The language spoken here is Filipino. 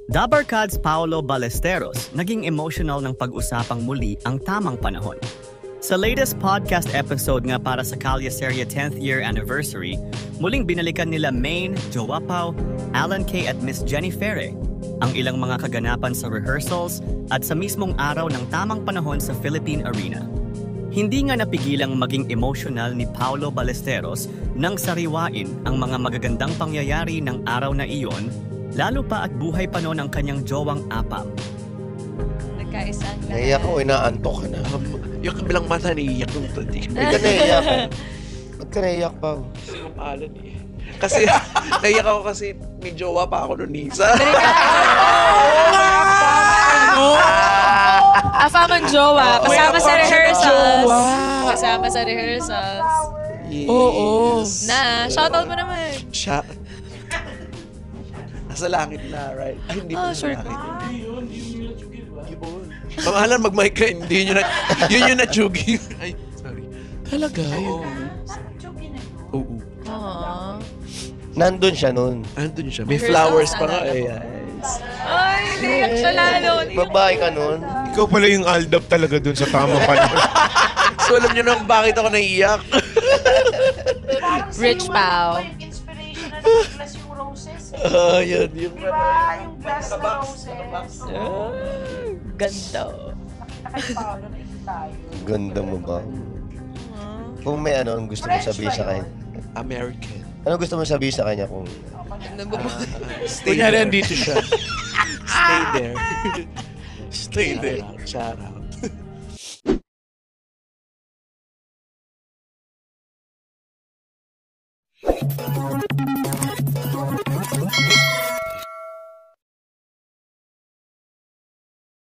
Dabarkads Paolo Ballesteros, naging emotional ng pag-usapang muli ang tamang panahon. Sa latest podcast episode nga para sa Kalye Serye 10th year anniversary, muling binalikan nila Maine, Jowa Pao, Alan Kay at Miss Jenny Ferre ang ilang mga kaganapan sa rehearsals at sa mismong araw ng tamang panahon sa Philippine Arena. Hindi nga napigilang maging emotional ni Paolo Ballesteros nang sariwain ang mga magagandang pangyayari ng araw na iyon, lalo pa at buhay pa noon ang kanyang jowang Apam. Nagkaisang lahat. Naiyak ako, inaantok ka na. Yung kabilang mata naiiyak nung tadi. Hindi ka naiyak. Ba't ka naiyak pa? Kasi kumalan eh. Kasi naiyak ako kasi may jowa pa ako nun Nisa. Afam ang jowa. Kasama sa rehearsals. Kasama sa rehearsals. Yes. Oo. Na, shoutout mo naman. Siya. Nasa langit na, right? Ay, hindi pa sure. nasa langit. Yun. Pangalan, mag-mic ka. Hindi yun yung na-chugi. Ay, sorry. Talaga? Oo. Oo. Nandun siya nun. Andun siya. May flowers pa nga eh. Yes. Ay, naiyak siya lalo. Babae ka nun. Ikaw pala yung aldap talaga dun sa tamang panahon. So alam niyo na bakit ako naiiyak. Rich Pao. Inspiration na nag-glass yung roses. Yun. Yung Diba? Yung glass na roses. Ganda. Nakita kayo Paolo, naigit tayo. Ganda mo ba? Kung may ano, ang gusto mo sabihin sa kanya. American. Ano gusto mo sabihin sa kanya kung... Stay Kunyari, there. andito siya. Stay there. Stay there. Shout out.